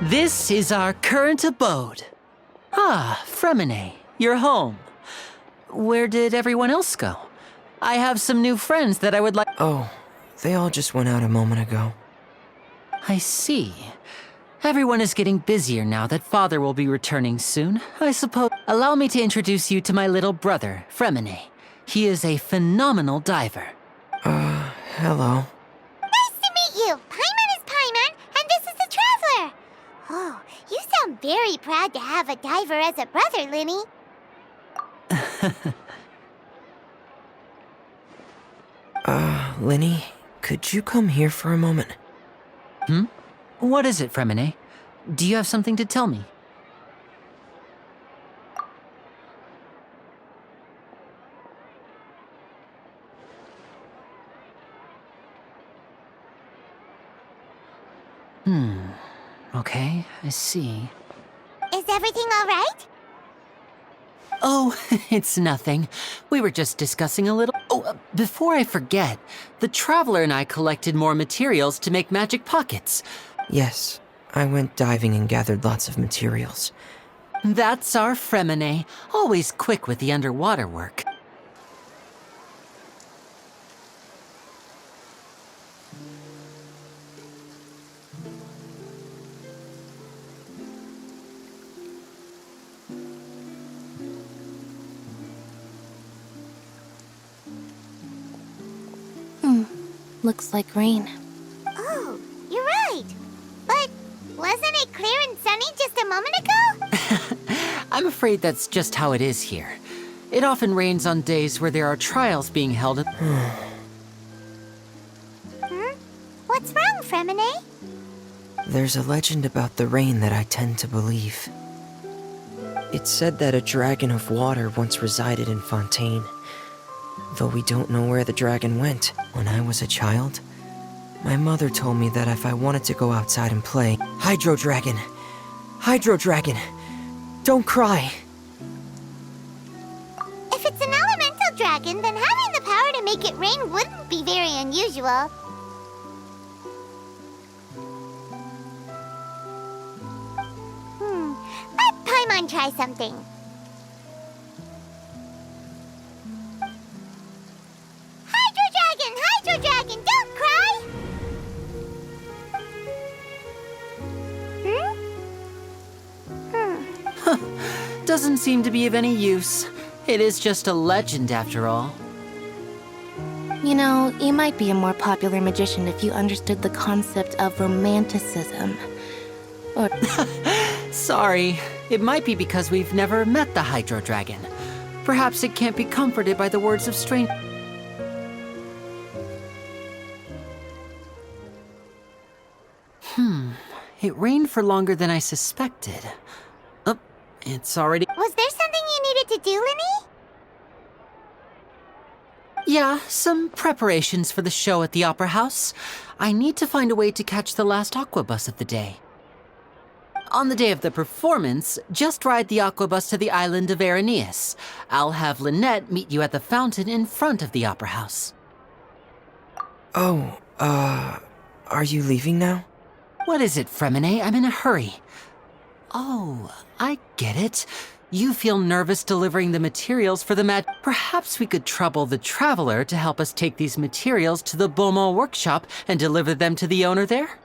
This is our current abode. Ah, Fremine, you're home. Where did everyone else go? I have some new friends that I would like— Oh, they all just went out a moment ago. I see. Everyone is getting busier now that Father will be returning soon, I suppose. Allow me to introduce you to my little brother, Fremine. He is a phenomenal diver. Hello. Nice to meet you! Paimon is Paimon, and this is the Traveler! Oh, you sound very proud to have a diver as a brother, Linny. Linny, could you come here for a moment? What is it, Fremine? Do you have something to tell me? Okay, I see. Is everything all right? Oh, it's nothing. We were just discussing a little— Oh, before I forget, the Traveler and I collected more materials to make magic pockets. Yes, I went diving and gathered lots of materials. That's our Fremine, always quick with the underwater work. Looks like rain. Oh, you're right. But wasn't it clear and sunny just a moment ago? I'm afraid that's just how it is here. It often rains on days where there are trials being held. What's wrong, Fremine? There's a legend about the rain that I tend to believe. It's said that a dragon of water once resided in Fontaine. Though we don't know where the dragon went. When I was a child, my mother told me that if I wanted to go outside and play— Hydro Dragon! Hydro Dragon! Don't cry! If it's an elemental dragon, then having the power to make it rain wouldn't be very unusual. Let Paimon try something. Hydro Dragon, don't cry! Doesn't seem to be of any use. It is just a legend after all. You know, you might be a more popular magician if you understood the concept of romanticism. Or Sorry, it might be because we've never met the Hydro Dragon. Perhaps it can't be comforted by the words of strange— It rained for longer than I suspected. Oh, it's already— Was there something you needed to do, Linny? Yeah, some preparations for the show at the Opera House. I need to find a way to catch the last aqua bus of the day. On the day of the performance, just ride the aqua bus to the island of Aeneas. I'll have Lynette meet you at the fountain in front of the Opera House. Oh, are you leaving now? What is it, Fremine? I'm in a hurry. Oh, I get it. You feel nervous delivering the materials for the Perhaps we could trouble the Traveler to help us take these materials to the Beaumont workshop and deliver them to the owner there?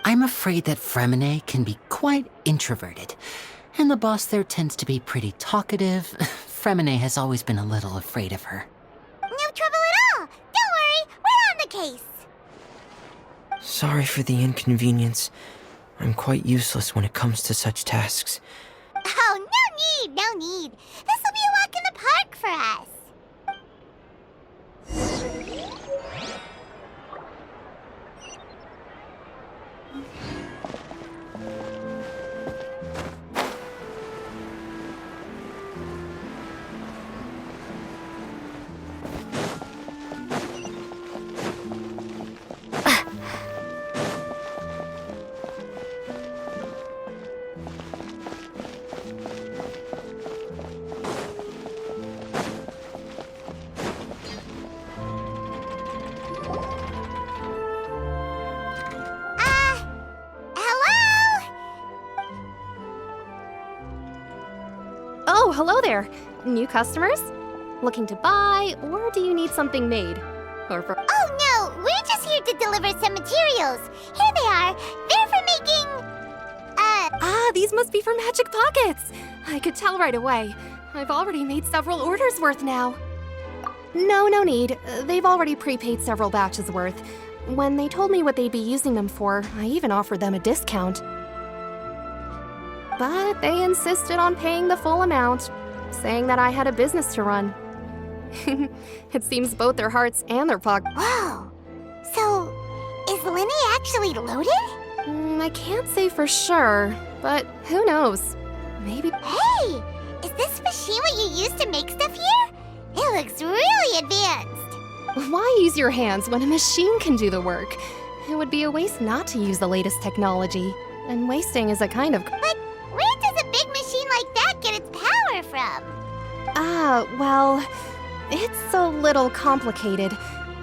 I'm afraid that Fremine can be quite introverted, and the boss there tends to be pretty talkative. Fremine has always been a little afraid of her. No trouble at all! Don't worry, we're on the case! Sorry for the inconvenience. I'm quite useless when it comes to such tasks. Oh, no need! This'll be a walk in the park for us! Oh, hello there. New customers? Looking to buy, or do you need something made? Or for... Oh no, we're just here to deliver some materials. Here they are. They're for making... Ah, these must be for Magic Pockets. I could tell right away. I've already made several orders worth now. No need. They've already prepaid several batches worth. When they told me what they'd be using them for, I even offered them a discount. But they insisted on paying the full amount, saying that I had a business to run. It seems both their hearts and their pockets. Whoa. So, is Linny actually loaded? I can't say for sure, but who knows? Maybe... Hey! Is this machine what you use to make stuff here? It looks really advanced. Why use your hands when a machine can do the work? It would be a waste not to use the latest technology. And wasting is a kind of... But where does a big machine like that get its power from? Well, it's a little complicated.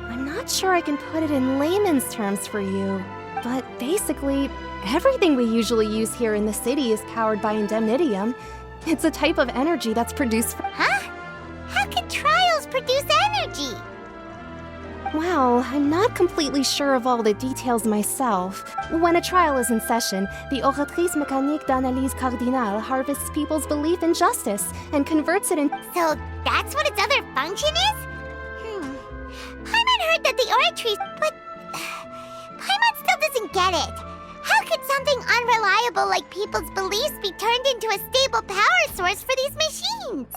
I'm not sure I can put it in layman's terms for you. But basically, everything we usually use here in the city is powered by indemnitium. It's a type of energy that's produced from... Huh? How can trials produce energy? Well, I'm not completely sure of all the details myself. When a trial is in session, the oratrice mécanique d'analyse cardinale harvests people's belief in justice and converts it in... So that's what its other function is? Paimon heard that the oratrice... But... Paimon still doesn't get it. How could something unreliable like people's beliefs be turned into a stable power source for these machines?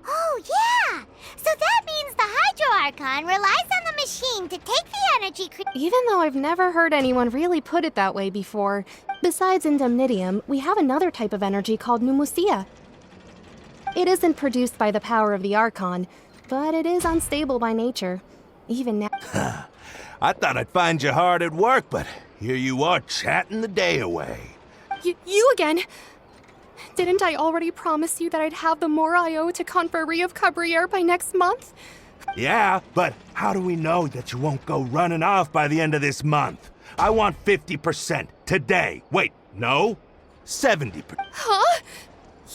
Oh, yeah! So that means the Hydro Archon relies on the machine to take the energy... Even though I've never heard anyone really put it that way before, besides indemnitium, we have another type of energy called pneumosia. It isn't produced by the power of the Archon, but it is unstable by nature. Even now... I thought I'd find you hard at work, but here you are chatting the day away. You again? Didn't I already promise you that I'd have the more I owe to Confrérie of Cabriere by next month? Yeah, but how do we know that you won't go running off by the end of this month? I want 50% today. Wait, no? 70%. Huh?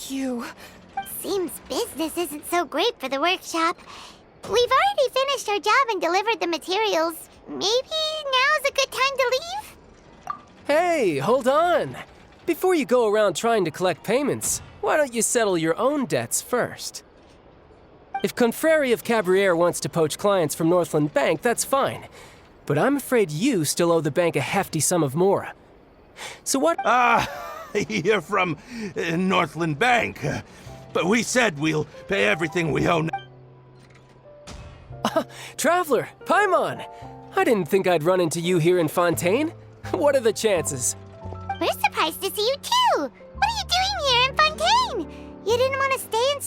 You... Seems business isn't so great for the workshop. We've already finished our job and delivered the materials. Maybe now's a good time to leave? Hey, hold on. Before you go around trying to collect payments, why don't you settle your own debts first? If Confrérie of Cabriere wants to poach clients from Northland Bank, that's fine. But I'm afraid you still owe the bank a hefty sum of mora. So what— You're from Northland Bank. But we said we'll pay everything we owe. Traveler, Paimon! I didn't think I'd run into you here in Fontaine. What are the chances? We're surprised to see you too! What are you doing here in Fontaine? You didn't want to stay in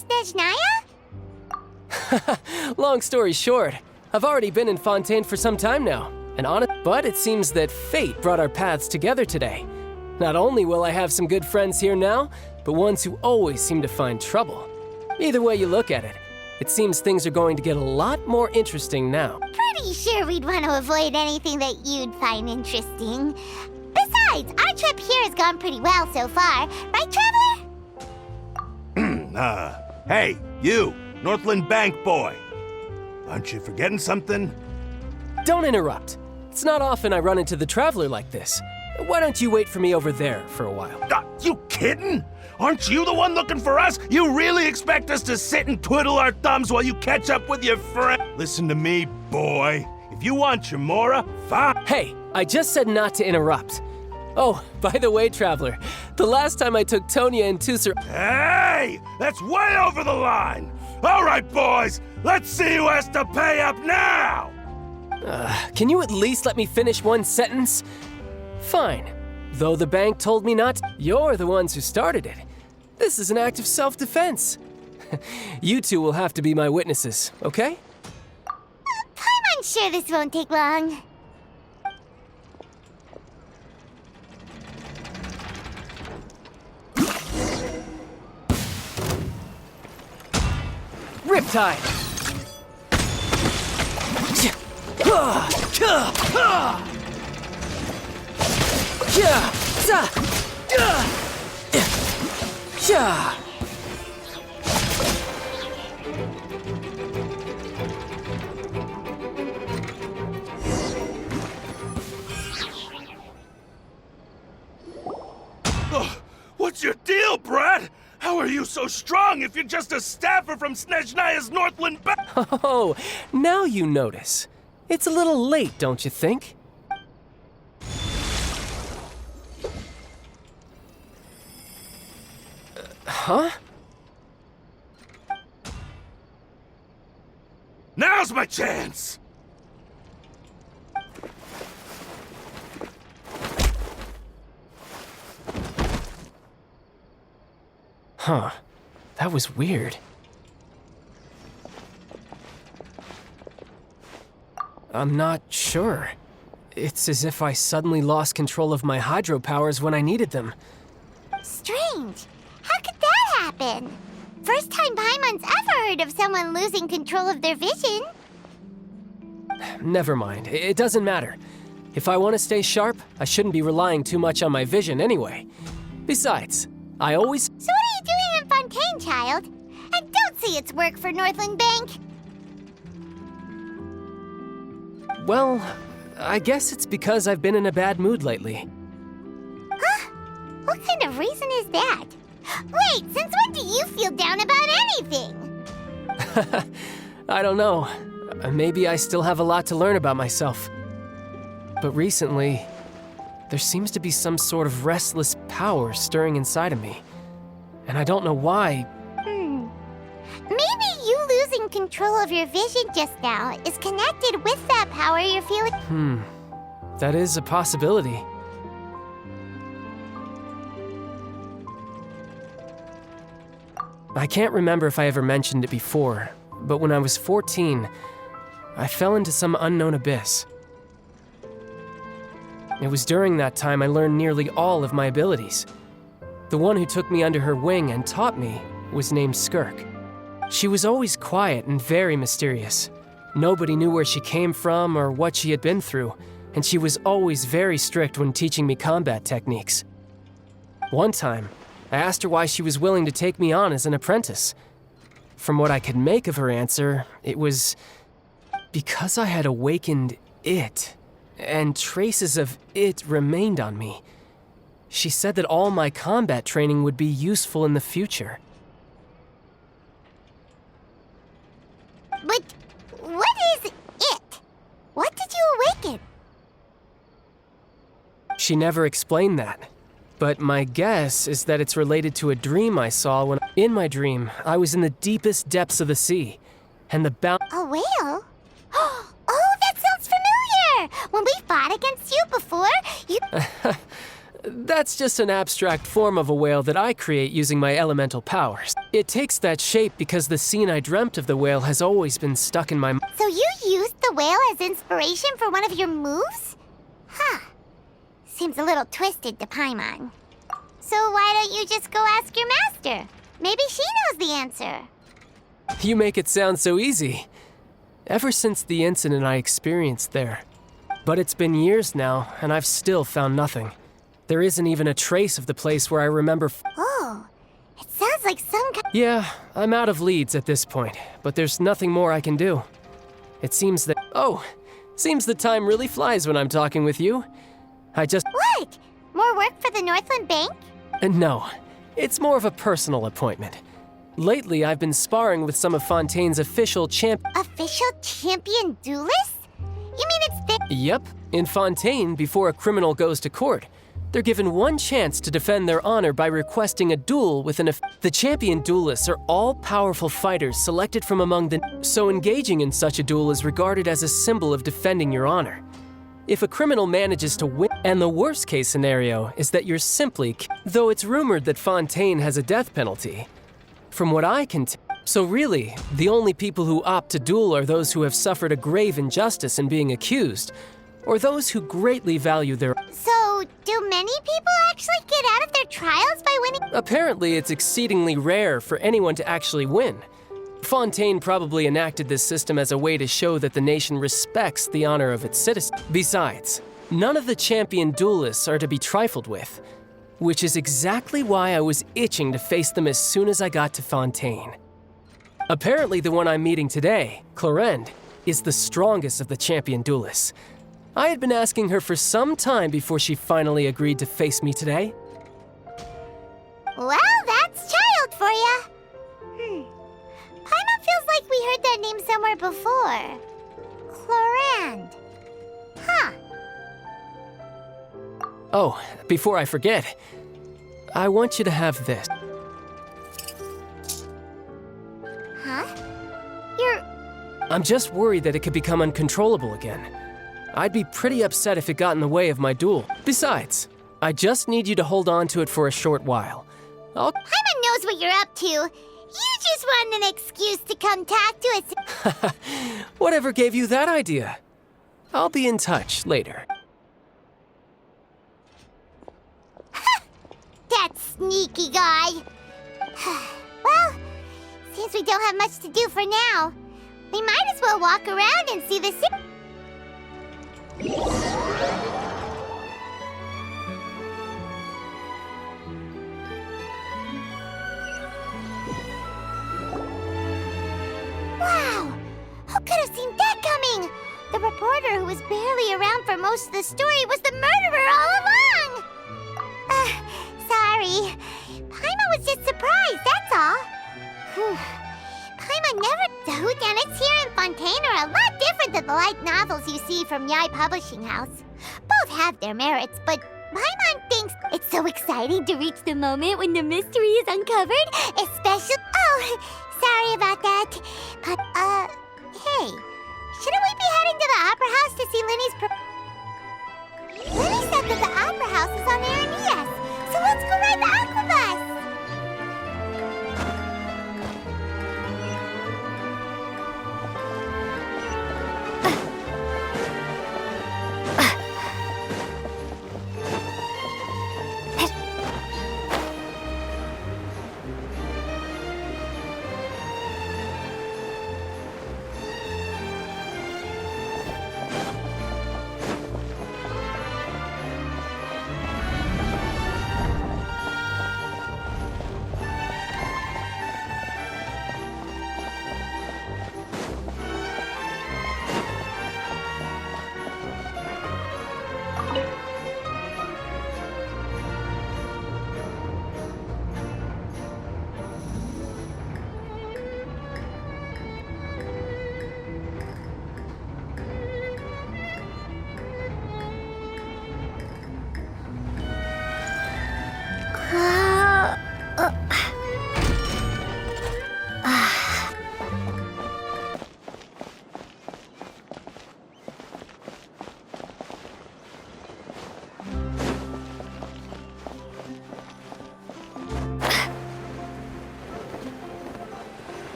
Snezhnaya? Long story short, I've already been in Fontaine for some time now, but it seems that fate brought our paths together today. Not only will I have some good friends here now, but ones who always seem to find trouble. Either way you look at it, it seems things are going to get a lot more interesting now. Pretty sure we'd want to avoid anything that you'd find interesting. Besides, our trip here has gone pretty well so far, right, Traveler? Hey, you, Northland Bank boy. Aren't you forgetting something? Don't interrupt. It's not often I run into the Traveler like this. Why don't you wait for me over there for a while? You kidding? Aren't you the one looking for us? You really expect us to sit and twiddle our thumbs while you catch up with your friend? Listen to me, boy. If you want your mora, fine. Hey, I just said not to interrupt. Oh, by the way, Traveler, the last time I took Tonya and Tusser— Hey! That's way over the line! All right, boys, let's see who has to pay up now! Can you at least let me finish one sentence? Fine. Though the bank told me not, you're the ones who started it. This is an act of self-defense. You two will have to be my witnesses, okay? I'm sure this won't take long. Riptide! Oh, what's your deal, Brad? How are you so strong if you're just a staffer from Snezhnaya's Northland Bank? Oh, now you notice. It's a little late, don't you think? Huh? Now's my chance! Huh. That was weird. I'm not sure. It's as if I suddenly lost control of my hydro powers when I needed them. Strange. How could that happen? First time Paimon's ever heard of someone losing control of their vision. Never mind. It doesn't matter. If I want to stay sharp, I shouldn't be relying too much on my vision anyway. Besides, I always... So what are you doing in Fontaine, child? And don't say it's work for Northland Bank. Well, I guess it's because I've been in a bad mood lately. Huh? What kind of reason is that? Wait, since when do you feel down about anything? I don't know. Maybe I still have a lot to learn about myself. But recently, there seems to be some sort of restless power stirring inside of me. And I don't know why. Maybe you losing control of your vision just now is connected with that power you're feeling. That is a possibility. I can't remember if I ever mentioned it before, but when I was 14, I fell into some unknown abyss. It was during that time I learned nearly all of my abilities. The one who took me under her wing and taught me was named Skirk. She was always quiet and very mysterious. Nobody knew where she came from or what she had been through, and she was always very strict when teaching me combat techniques. One time, I asked her why she was willing to take me on as an apprentice. From what I could make of her answer, it was because I had awakened it, and traces of it remained on me. She said that all my combat training would be useful in the future. But what is it? What did you awaken? She never explained that. But my guess is that it's related to a dream I saw when, in my dream, I was in the deepest depths of the sea, and the A whale? Oh, that sounds familiar! When we fought against you before, you... That's just an abstract form of a whale that I create using my elemental powers. It takes that shape because the scene I dreamt of the whale has always been stuck in my mind. So you used the whale as inspiration for one of your moves? Huh. Seems a little twisted to Paimon. So why don't you just go ask your master? Maybe she knows the answer. You make it sound so easy. Ever since the incident I experienced there. But it's been years now, and I've still found nothing. There isn't even a trace of the place where I remember. Oh, it sounds like some kind. Yeah, I'm out of leads at this point, but there's nothing more I can do. It seems that. Seems the time really flies when I'm talking with you. What? More work for the Northland Bank? No, it's more of a personal appointment. Lately, I've been sparring with some of Fontaine's official Official champion duelists? You mean it's the... Yep, in Fontaine, before a criminal goes to court, they're given one chance to defend their honor by requesting a duel with The champion duelists are all powerful fighters selected from among so engaging in such a duel is regarded as a symbol of defending your honor. If a criminal manages to win, and the worst case scenario is that you're simply, though it's rumored that Fontaine has a death penalty. From what I can so really, the only people who opt to duel are those who have suffered a grave injustice in being accused, or those who greatly value their... So, do many people actually get out of their trials by winning? Apparently, it's exceedingly rare for anyone to actually win. Fontaine probably enacted this system as a way to show that the nation respects the honor of its citizens. Besides, none of the champion duelists are to be trifled with, which is exactly why I was itching to face them as soon as I got to Fontaine. Apparently, the one I'm meeting today, Claridad, is the strongest of the champion duelists. I had been asking her for some time before she finally agreed to face me today. Well, that's child for ya. Paimon feels like we heard that name somewhere before. Clorand. Huh. Oh, before I forget, I want you to have this. Huh? I'm just worried that it could become uncontrollable again. I'd be pretty upset if it got in the way of my duel. Besides, I just need you to hold on to it for a short while. Paimon knows what you're up to. You just want an excuse to come talk to us. Whatever gave you that idea? I'll be in touch later. That sneaky guy. Well, since we don't have much to do for now, we might as well walk around and see the city. Wow! Who could have seen that coming? The reporter who was barely around for most of the story was the murderer all along! Sorry. Paimon was just surprised, that's all. Paimon never... The whodunits here in Fontaine are a lot different than the light novels you see from Yai Publishing House. Both have their merits, but Paimon thinks it's so exciting to reach the moment when the mystery is uncovered, especially... Oh, sorry about that. But, hey, shouldn't we be heading to the Opera House to see Linny's... Linny said that the Opera House is on Aranillas, so let's go ride the Aquabus!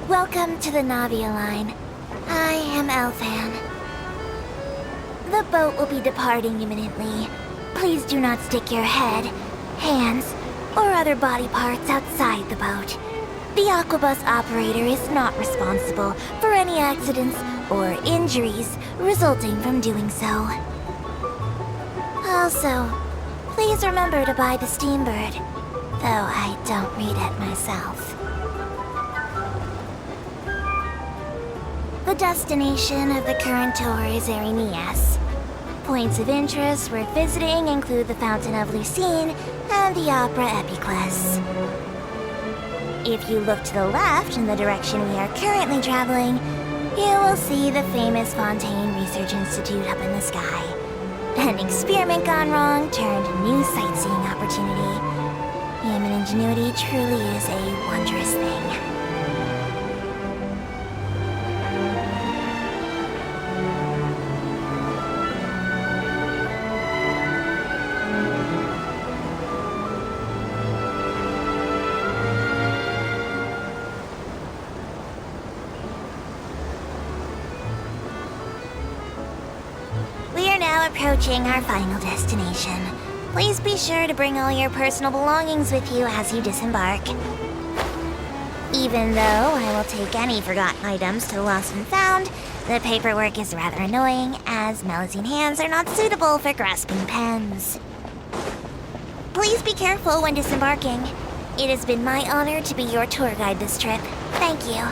Welcome to the Navia line. I am Elfan. The boat will be departing imminently. Please do not stick your head, hands, or other body parts outside the boat. The Aquabus operator is not responsible for any accidents or injuries resulting from doing so. Also, please remember to buy the Steambird, though I don't read it myself. The destination of the current tour is Aranillas. Points of interest worth visiting include the Fountain of Lucine and the Opera Epiclese. If you look to the left in the direction we are currently traveling, you will see the famous Fontaine Research Institute up in the sky. An experiment gone wrong turned new sightseeing opportunity. Human ingenuity truly is a wondrous thing. Approaching our final destination, Please be sure to bring all your personal belongings with you as you disembark. Even though I will take any forgotten items to the lost and found, the paperwork is rather annoying, as Melusine hands are not suitable for grasping pens. Please be careful when disembarking. It has been my honor to be your tour guide this trip. Thank you.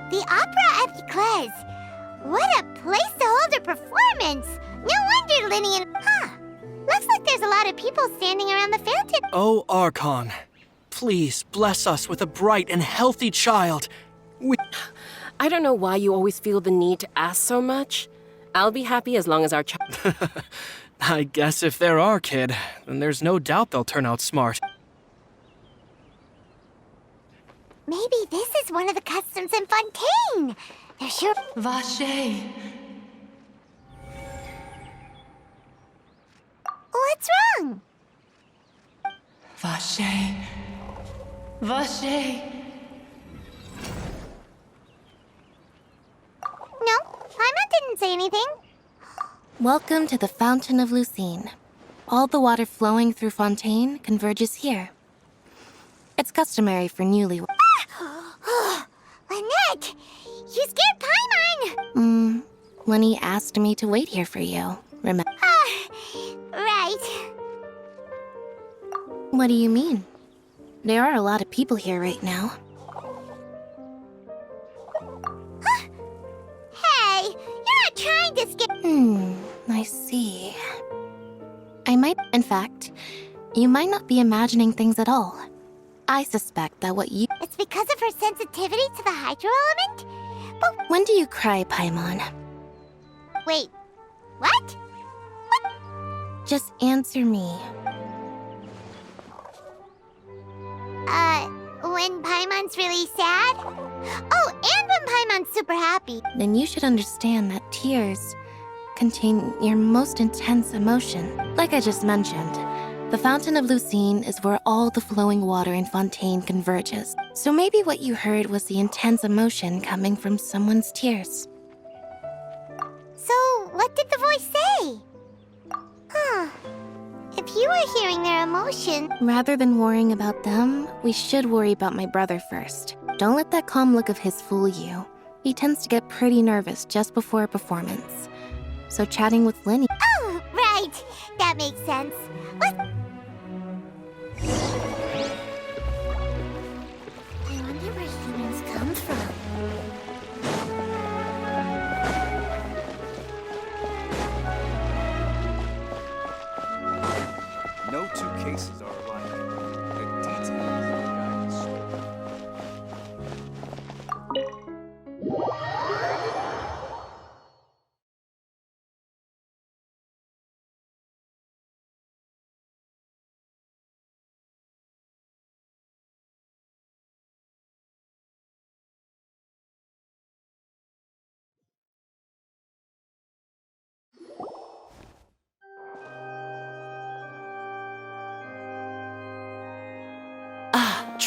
The Opera Epiclese! What a place to hold a performance! No wonder Linian... Looks like there's a lot of people standing around the fountain. Oh, Archon, please bless us with a bright and healthy child. I don't know why you always feel the need to ask so much. I'll be happy as long as our child... I guess if they're our kid, then there's no doubt they'll turn out smart. Maybe this is one of the customs in Fontaine. They're sure... Vache. What's wrong? Vache. Vache. No, Paimon didn't say anything. Welcome to the Fountain of Lucine. All the water flowing through Fontaine converges here. It's customary for newlyweds. Lynette! You scared Paimon! Lenny asked me to wait here for you, remember? Right. What do you mean? There are a lot of people here right now. Hey, you're not trying to scare... I see. In fact, you might not be imagining things at all. I suspect that what you... It's because of her sensitivity to the hydro element? But... When do you cry, Paimon? Wait, what? Just answer me. When Paimon's really sad? Oh, and when Paimon's super happy. Then you should understand that tears contain your most intense emotion. Like I just mentioned, the Fountain of Lucine is where all the flowing water in Fontaine converges. So maybe what you heard was the intense emotion coming from someone's tears. So, what did the voice say? If you were hearing their emotion... Rather than worrying about them, we should worry about my brother first. Don't let that calm look of his fool you. He tends to get pretty nervous just before a performance. So chatting with Linny... Oh, right. That makes sense. What? I wonder where humans come from. No two cases are alike.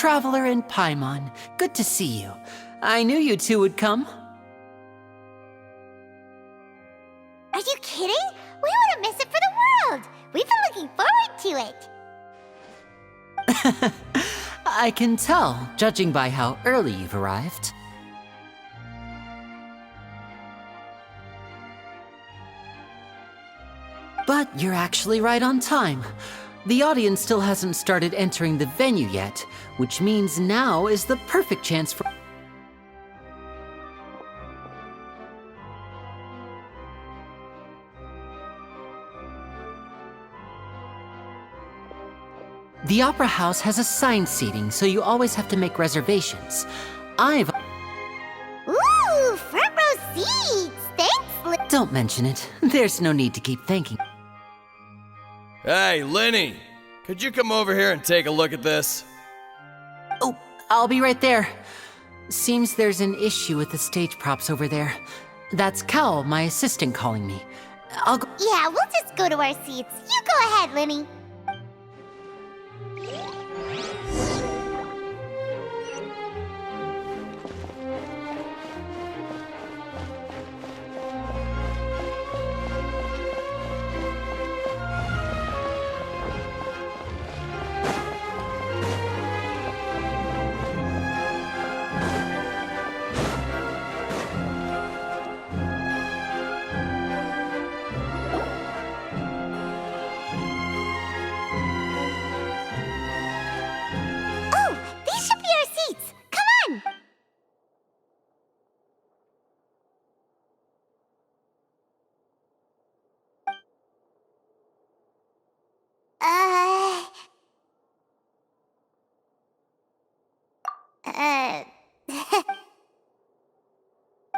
Traveler and Paimon. Good to see you. I knew you two would come. Are you kidding? We wouldn't miss it for the world! We've been looking forward to it! I can tell, judging by how early you've arrived. But you're actually right on time. The audience still hasn't started entering the venue yet, which means now is the perfect chance for... The Opera House has assigned seating, so you always have to make reservations. Ooh, front row seats! Thanks, Don't mention it. There's no need to keep thanking. Hey, Lenny! Could you come over here and take a look at this? Oh, I'll be right there. Seems there's an issue with the stage props over there. That's Cal, my assistant, calling me. I'll go... Yeah, we'll just go to our seats. You go ahead, Lenny.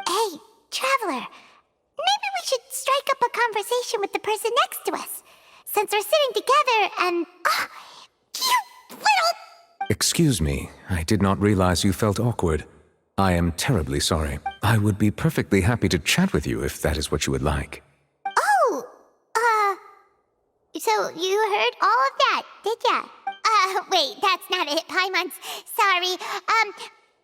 Hey, Traveler. Maybe we should strike up a conversation with the person next to us. Since we're sitting together and... you little... Excuse me, I did not realize you felt awkward. I am terribly sorry. I would be perfectly happy to chat with you if that is what you would like. Oh, so you heard all of that, did ya? Wait, that's not it, Paimon's... Sorry,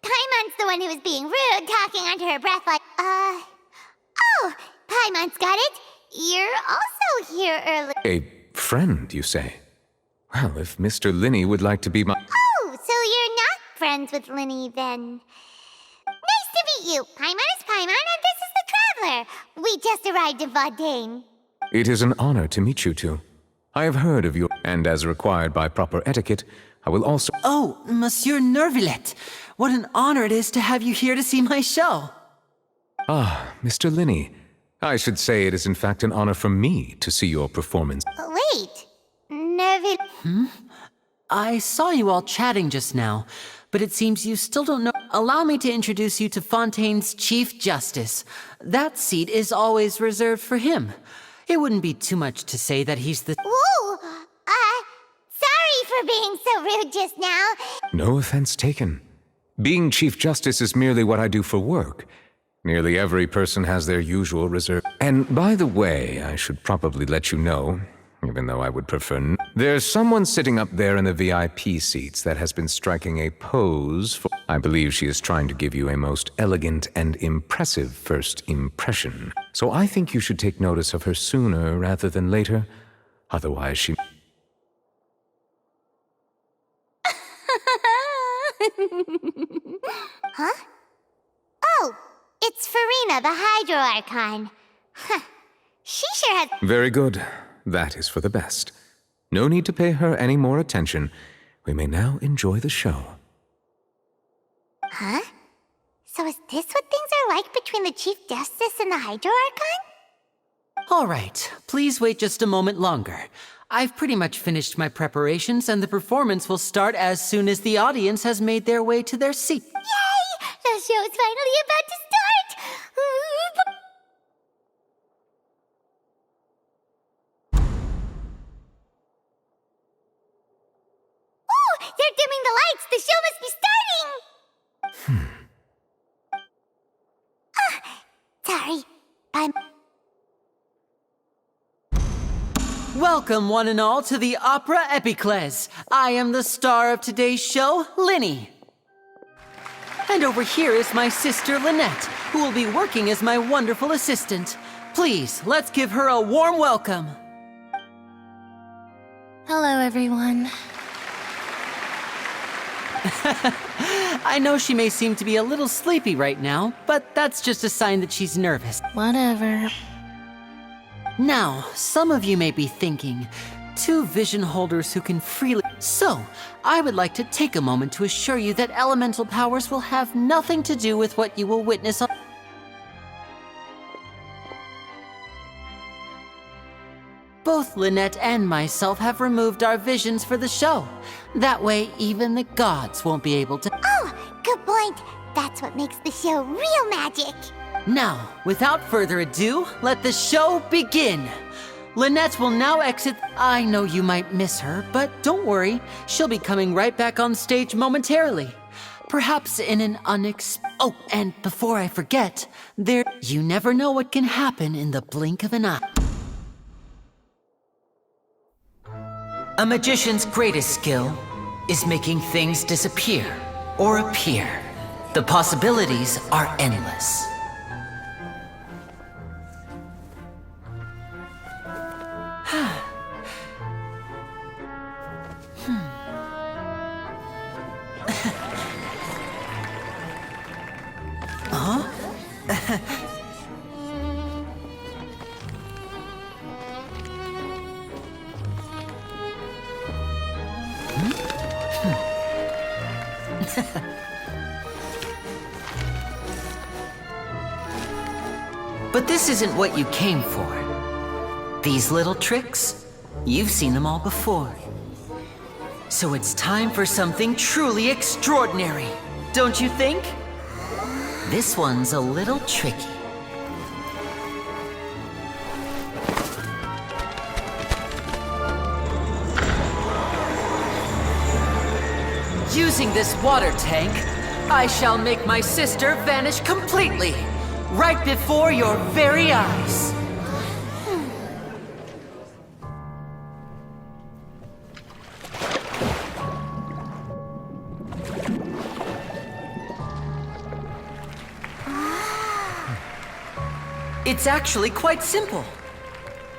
Paimon's the one who was being rude, talking under her breath like, Oh, Paimon's got it. You're also here early. A friend, you say? Well, if Mr. Linney would like to be my... Oh, so you're not friends with Linny, then. Nice to meet you. Paimon is Paimon, and this is the Traveler. We just arrived in Vaudain. It is an honor to meet you two. I have heard of your... And as required by proper etiquette, I will also... Oh, Monsieur Nervillet. What an honor it is to have you here to see my show. Ah, Mr. Linney. I should say it is in fact an honor for me to see your performance. Wait. Nervillet... I saw you all chatting just now, but it seems you still don't know... Allow me to introduce you to Fontaine's Chief Justice. That seat is always reserved for him. It wouldn't be too much to say that he's the... Ooh, sorry for being so rude just now. No offense taken. Being Chief Justice is merely what I do for work. Nearly every person has their usual reserve. And by the way, I should probably let you know, even though I would prefer... There's someone sitting up there in the VIP seats that has been striking a pose for... I believe she is trying to give you a most elegant and impressive first impression. So I think you should take notice of her sooner rather than later. Otherwise she... Huh? Oh, it's Farina, the Hydro Archon. Huh. She sure has... Very good. That is for the best. No need to pay her any more attention. We may now enjoy the show. Huh? So is this what things are like between the Chief Justice and the Hydro Archon? All right, please wait just a moment longer. I've pretty much finished my preparations, and the performance will start as soon as the audience has made their way to their seat. Yay! The show's finally about to start! Ooh! They're dimming the lights! The show must be starting! Sorry. Welcome, one and all, to the Opera Epiclese. I am the star of today's show, Linny. And over here is my sister, Lynette, who will be working as my wonderful assistant. Please, let's give her a warm welcome. Hello, everyone. I know she may seem to be a little sleepy right now, but that's just a sign that she's nervous. Whatever. Now, some of you may be thinking, two vision holders who can freely... So, I would like to take a moment to assure you that elemental powers will have nothing to do with what you will witness on... Both Lynette and myself have removed our visions for the show. That way, even the gods won't be able to... Oh, good point. That's what makes the show real magic. Now, without further ado, let the show begin. Lynette will now exit. I know you might miss her, but don't worry. She'll be coming right back on stage momentarily. Perhaps in an Oh, and before I forget, you never know what can happen in the blink of an eye. A magician's greatest skill is making things disappear or appear. The possibilities are endless. But this isn't what you came for. These little tricks, you've seen them all before. So it's time for something truly extraordinary, don't you think? This one's a little tricky. Using this water tank, I shall make my sister vanish completely, right before your very eyes. It's actually quite simple.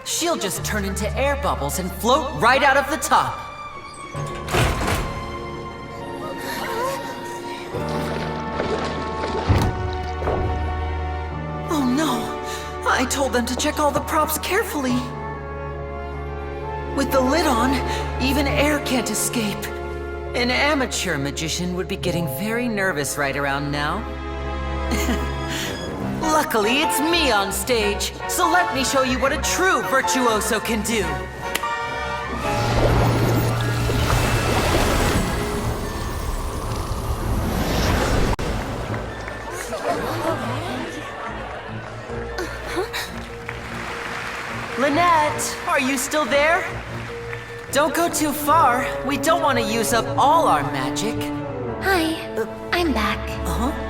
She'll just turn into air bubbles and float right out of the top. Oh no! I told them to check all the props carefully. With the lid on, even air can't escape. An amateur magician would be getting very nervous right around now. Luckily, it's me on stage, so let me show you what a true virtuoso can do. Lynette, are you still there? Don't go too far. We don't want to use up all our magic. Hi, I'm back. Uh-huh.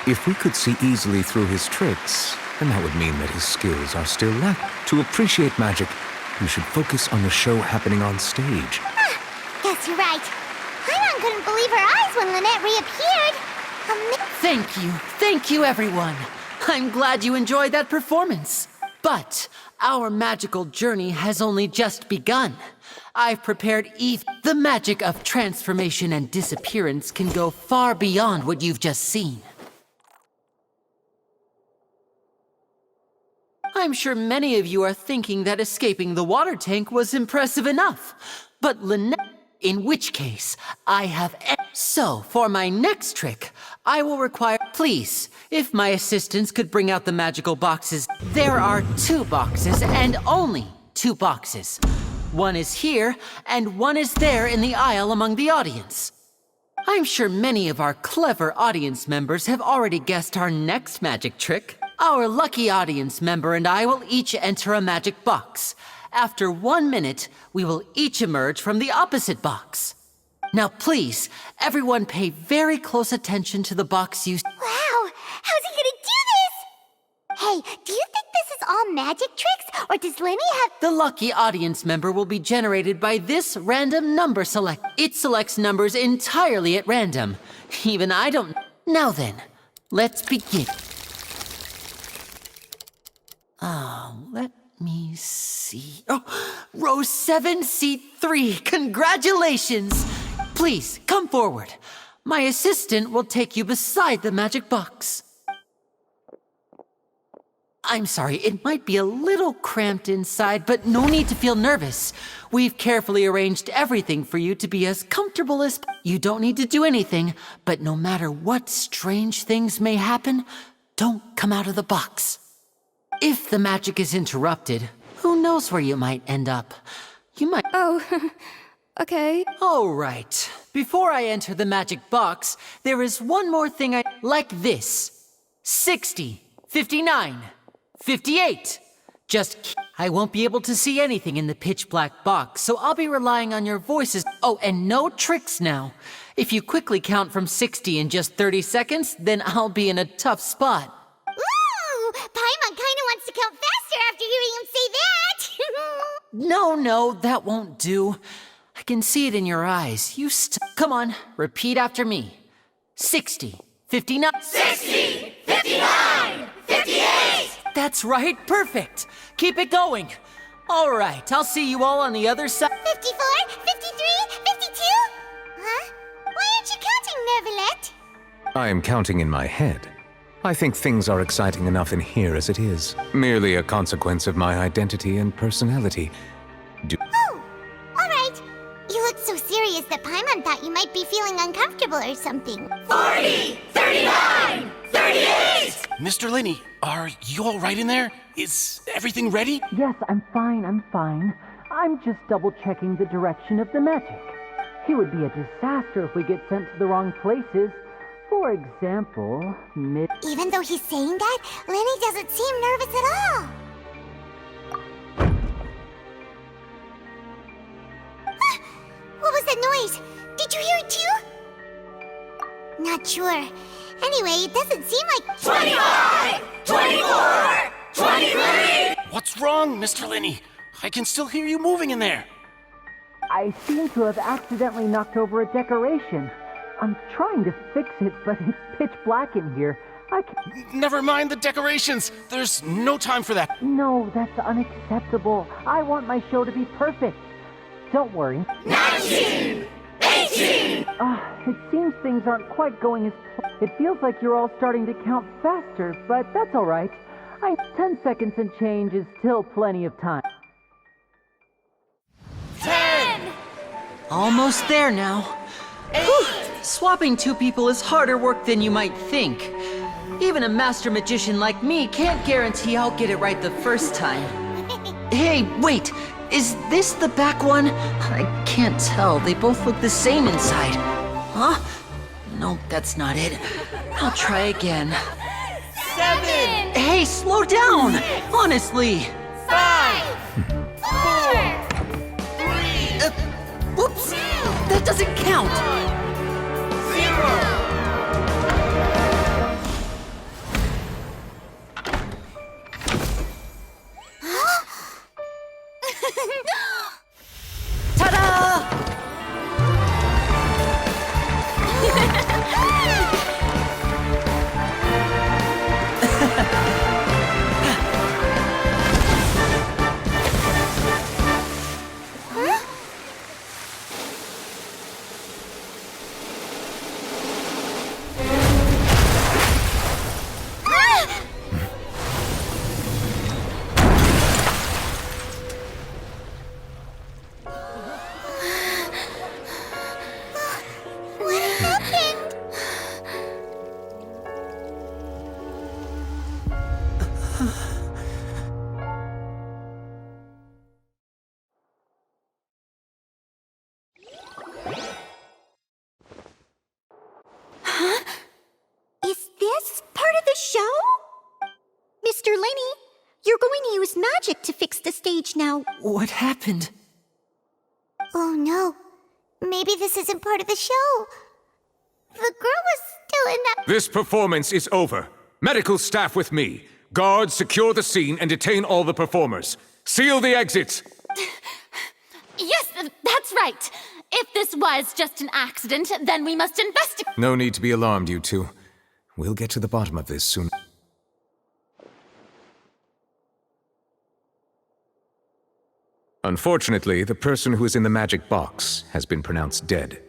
If we could see easily through his tricks, then that would mean that his skills are still lacking. To appreciate magic, you should focus on the show happening on stage. Guess you're right. Paimon couldn't believe her eyes when Lynette reappeared. Thank you, everyone. I'm glad you enjoyed that performance. But our magical journey has only just begun. I've prepared The magic of transformation and disappearance can go far beyond what you've just seen. I'm sure many of you are thinking that escaping the water tank was impressive enough. But Lynette, in which case, I have... So, for my next trick, I will require... Please, if my assistants could bring out the magical boxes. There are 2 boxes, and only 2 boxes. One is here, and one is there in the aisle among the audience. I'm sure many of our clever audience members have already guessed our next magic trick. Our lucky audience member and I will each enter a magic box. After 1 minute, we will each emerge from the opposite box. Now please, everyone pay very close attention to the box you... Wow! How's he gonna do this? Hey, do you think this is all magic tricks, or does Lenny have... The lucky audience member will be generated by this random number select. It selects numbers entirely at random. Even I don't... Now then, let's begin. Let me see. Oh, row 7, seat 3. Congratulations! Please, come forward. My assistant will take you beside the magic box. I'm sorry, it might be a little cramped inside, but no need to feel nervous. We've carefully arranged everything for you to be as comfortable as... You don't need to do anything, but no matter what strange things may happen, don't come out of the box. If the magic is interrupted, who knows where you might end up? You might... Oh, okay. All right. Before I enter the magic box, there is one more thing like this. 60, 59, 58. I won't be able to see anything in the pitch black box, so I'll be relying on your voices. Oh, and no tricks now. If you quickly count from 60 in just 30 seconds, then I'll be in a tough spot. Ooh! Paimon kinda wants to count faster after hearing him say that! No, that won't do. I can see it in your eyes. Come on, repeat after me. 60, 59... 60! 59! 58! That's right, perfect. Keep it going. All right, I'll see you all on the other side. 54, 53, 52? Huh? Why aren't you counting, Nervalet? I am counting in my head. I think things are exciting enough in here as it is. Merely a consequence of my identity and personality. Oh, all right. You look so serious that Paimon thought you might be feeling uncomfortable or something. 40, 39, 38! Mr. Linney, are you all right in there? Is everything ready? Yes, I'm fine. I'm just double-checking the direction of the magic. It would be a disaster if we get sent to the wrong places. For example, Even though he's saying that, Lenny doesn't seem nervous at all. What was that noise? Did you hear it too? Not sure. Anyway, it doesn't seem like... 25! 24! 23! What's wrong, Mr. Linney? I can still hear you moving in there. I seem to have accidentally knocked over a decoration. I'm trying to fix it, but it's pitch black in here. I can't... Never mind the decorations. There's no time for that. No, that's unacceptable. I want my show to be perfect. Don't worry. 19! 18! It seems things aren't quite going as... It feels like you're all starting to count faster, but that's all right. 10 seconds and change is still plenty of time. 10! Almost there now. 8! Whew. Swapping 2 people is harder work than you might think. Even a master magician like me can't guarantee I'll get it right the first time. Hey, wait! Is this the back one? I can't tell. They both look the same inside. Huh? No, that's not it. I'll try again. 7! Hey, slow down! Honestly! 5! 4! 3! Whoops! That doesn't count! 0! Ta-da! Is this part of the show? Mr. Lenny, you're going to use magic to fix the stage now. What happened? Oh no. Maybe this isn't part of the show. The girl was still in that. This performance is over. Medical staff with me. Guards, secure the scene and detain all the performers. Seal the exits. Yes, that's right. If this was just an accident, then we must investigate. No need to be alarmed, you two. We'll get to the bottom of this soon. Unfortunately, the person who is in the magic box has been pronounced dead.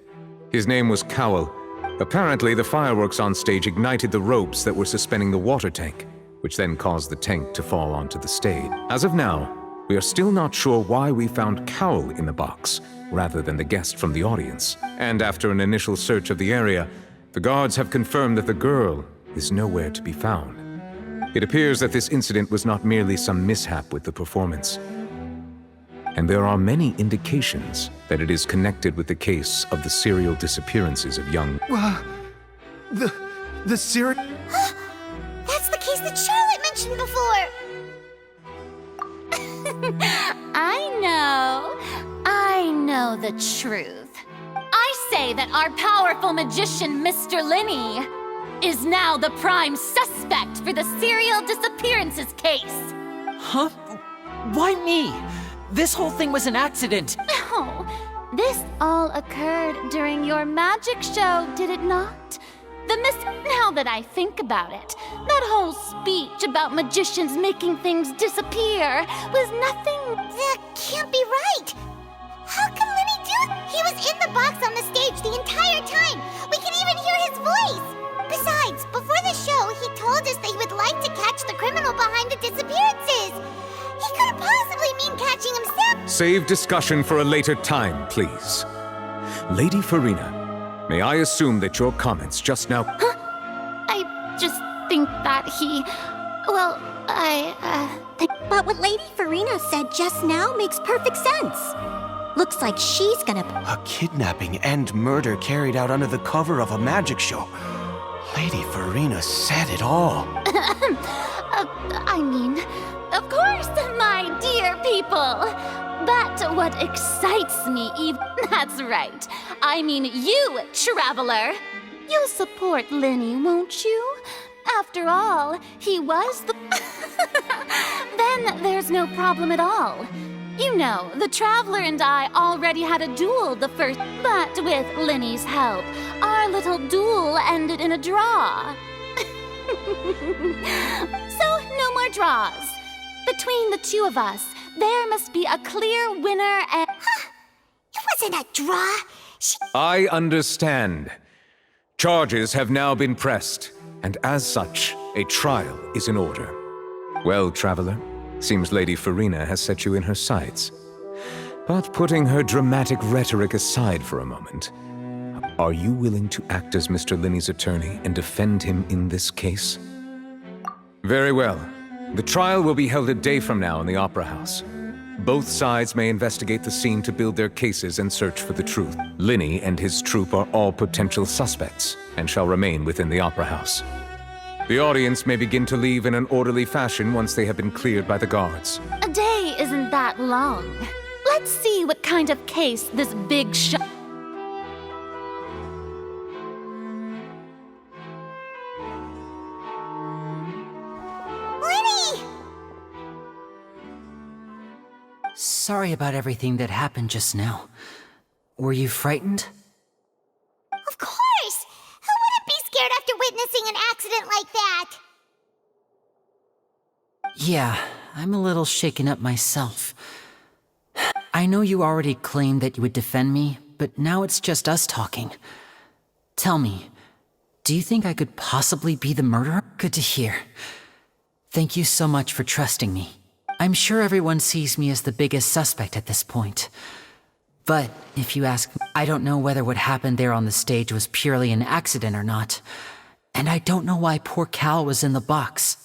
His name was Cowell. Apparently, the fireworks on stage ignited the ropes that were suspending the water tank, which then caused the tank to fall onto the stage. As of now, we are still not sure why we found Cowell in the box, rather than the guest from the audience. And after an initial search of the area, the guards have confirmed that the girl is nowhere to be found. It appears that this incident was not merely some mishap with the performance. And there are many indications that it is connected with the case of the serial disappearances of young... The series... That's the case that Charlotte mentioned before. I know the truth. I say that our powerful magician, Mr. Linney, is now the prime suspect for the serial disappearances case. Huh? Why me? This whole thing was an accident. Oh, this all occurred during your magic show, did it not? Now that I think about it, that whole speech about magicians making things disappear was nothing... That can't be right. How can Lenny do it? He was in the box on the stage the entire time. We can even hear his voice. Besides, before the show, he told us that he would like to catch the criminal behind the disappearances. He couldn't possibly mean catching himself. Save discussion for a later time, please. Lady Farina, may I assume that your comments just now... Huh? I just think that he... Well, But what Lady Farina said just now makes perfect sense. Looks like she's gonna... A kidnapping and murder carried out under the cover of a magic show. Lady Farina said it all. I mean, of course, my dear people. But what excites me even... That's right. I mean you, traveler. You'll support Lenny, won't you? After all, he was the... Then there's no problem at all. You know, the Traveler and I already had a duel the first... But with Lenny's help, our little duel ended in a draw. So, no more draws. Between the two of us, there must be a clear winner and... It wasn't a draw. I understand. Charges have now been pressed, and as such, a trial is in order. Well, Traveler, seems Lady Farina has set you in her sights. But putting her dramatic rhetoric aside for a moment, are you willing to act as Mr. Linney's attorney and defend him in this case? Very well. The trial will be held a day from now in the Opera House. Both sides may investigate the scene to build their cases and search for the truth. Linney and his troupe are all potential suspects and shall remain within the Opera House. The audience may begin to leave in an orderly fashion once they have been cleared by the guards. A day isn't that long. Let's see what kind of case this big show... Sorry about everything that happened just now. Were you frightened? Of course! Who wouldn't be scared after witnessing an accident like that? Yeah, I'm a little shaken up myself. I know you already claimed that you would defend me, but now it's just us talking. Tell me, do you think I could possibly be the murderer? Good to hear. Thank you so much for trusting me. I'm sure everyone sees me as the biggest suspect at this point. But if you ask me, I don't know whether what happened there on the stage was purely an accident or not. And I don't know why poor Cal was in the box.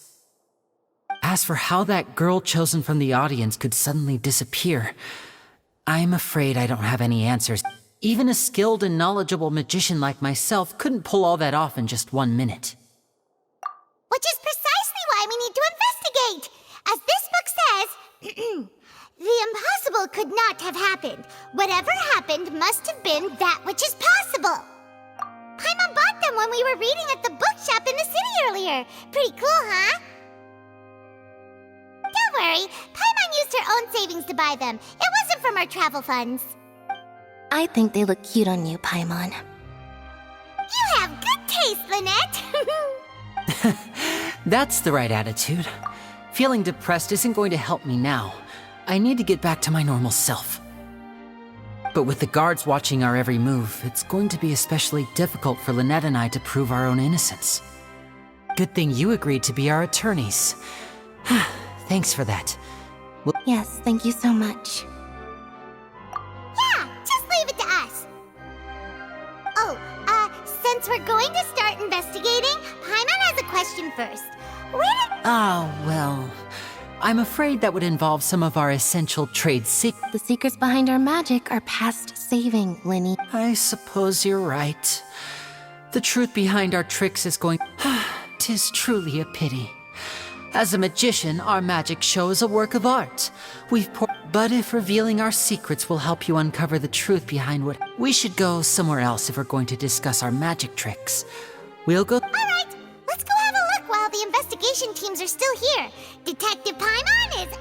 As for how that girl chosen from the audience could suddenly disappear, I'm afraid I don't have any answers. Even a skilled and knowledgeable magician like myself couldn't pull all that off in just 1 minute. Which is precisely why we need to investigate! As this book says, the impossible could not have happened. Whatever happened must have been that which is possible. Paimon bought them when we were reading at the bookshop in the city earlier. Pretty cool, huh? Don't worry, Paimon used her own savings to buy them. It wasn't from our travel funds. I think they look cute on you, Paimon. You have good taste, Lynette! That's the right attitude. Feeling depressed isn't going to help me now. I need to get back to my normal self. But with the guards watching our every move, it's going to be especially difficult for Lynette and I to prove our own innocence. Good thing you agreed to be our attorneys. Thanks for that. Yes, thank you so much. Yeah, just leave it to us. Oh, since we're going to start investigating, Paimon has a question first. Well, I'm afraid that would involve some of our essential trade secrets. The secrets behind our magic are past saving, Linny. I suppose you're right. The truth behind our tricks is going... 'Tis truly a pity. As a magician, our magic show is a work of art. But if revealing our secrets will help you uncover the truth behind what... We should go somewhere else if we're going to discuss our magic tricks. We'll go... Alright, let's go have a look while the investigation teams are still here. Detective Paimon is...